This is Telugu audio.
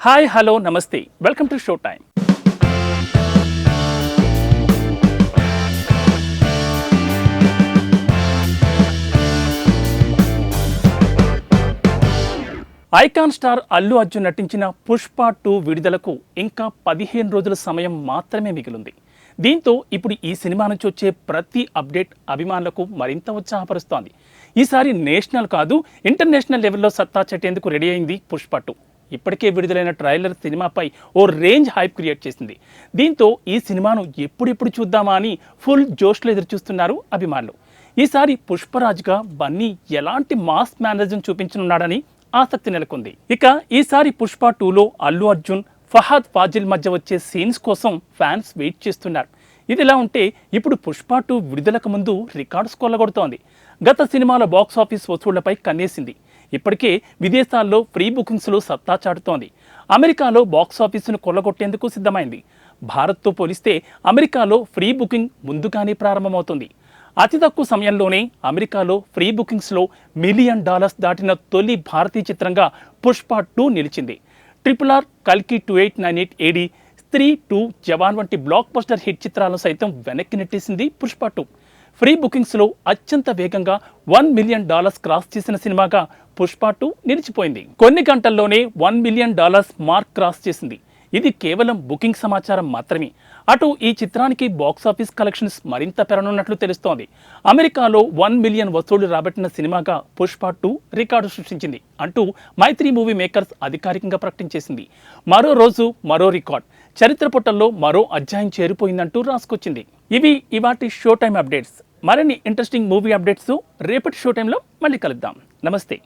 హాయ్ హలో నమస్తే welcome to show time. Icon star Allu Arjun నటించిన పుష్ప 2 విడుదలకు ఇంకా 15 రోజుల సమయం మాత్రమే మిగిలింది. దీంతో ఇప్పుడు ఈ సినిమా నుంచి వచ్చే ప్రతి అప్డేట్ అభిమానులకు మరింత ఉత్సాహపరుస్తోంది. ఈసారి నేషనల్ కాదు ఇంటర్నేషనల్ లెవెల్లో సత్తా చెట్టేందుకు రెడీ అయింది పుష్ప 2. ఇప్పటికే విడుదలైన ట్రైలర్ సినిమాపై ఓ రేంజ్ హైప్ క్రియేట్ చేసింది. దీంతో ఈ సినిమాను ఎప్పుడెప్పుడు చూద్దామా అని ఫుల్ జోష్లో ఎదురుచూస్తున్నారు అభిమానులు. ఈసారి పుష్పరాజ్గా బన్నీ ఎలాంటి మాస్ మేనరిజం చూపించనున్నాడని ఆసక్తి నెలకొంది. ఇక ఈసారి పుష్ప 2లో అల్లు అర్జున్, ఫహద్ ఫాజిల్ మధ్య వచ్చే సీన్స్ కోసం ఫ్యాన్స్ వెయిట్ చేస్తున్నారు. ఇదిలా ఉంటే ఇప్పుడు పుష్ప 2 విడుదలకు ముందు రికార్డ్స్ కొల్లగొడుతోంది. గత సినిమాల బాక్సాఫీస్ వసూళ్లపై కన్నేసింది. ఇప్పటికే విదేశాల్లో ప్రీ బుకింగ్స్లో సత్తా చాటుతోంది. అమెరికాలో బాక్సాఫీసును కొల్లగొట్టేందుకు సిద్ధమైంది. భారత్తో పోలిస్తే అమెరికాలో ప్రీ బుకింగ్ ముందుగానే ప్రారంభమవుతుంది. అతి తక్కువ సమయంలోనే అమెరికాలో ప్రీ బుకింగ్స్లో $1 మిలియన్ దాటిన తొలి భారతీయ చిత్రంగా పుష్ప 2 నిలిచింది. RRR, కల్కి 2898 AD, స్త్రీ 2, జవాన్ వంటి బ్లాక్ బస్టర్ హిట్ చిత్రాలను సైతం వెనక్కి నెట్టేసింది పుష్ప 2. ఫ్రీ బుకింగ్స్లో అత్యంత వేగంగా $1 మిలియన్ క్రాస్ చేసిన సినిమాగా పుష్ప 2 నిలిచిపోయింది. కొన్ని గంటల్లోనే $1 మిలియన్ మార్క్ క్రాస్ చేసింది. ఇది కేవలం బుకింగ్ సమాచారం మాత్రమే. అటు ఈ చిత్రానికి బాక్సాఫీస్ కలెక్షన్స్ మరింత పెరగనున్నట్లు తెలుస్తోంది. అమెరికాలో 1 మిలియన్ వసూళ్లు రాబట్టిన సినిమాగా పుష్ప 2 రికార్డు సృష్టించింది అంటూ మైత్రి మూవీ మేకర్స్ అధికారికంగా ప్రకటించేసింది. మరో రోజు మరో రికార్డ్, చరిత్ర పుటల్లో మరో అధ్యాయం చేరిపోయిందంటూ రాసుకొచ్చింది. ఇవి ఇవాటి షో టైమ్ అప్డేట్స్. మరిన్ని ఇంట్రెస్టింగ్ మూవీ అప్డేట్స్ రేపటి షో టైంలో మళ్ళీ కలుద్దాం. నమస్తే.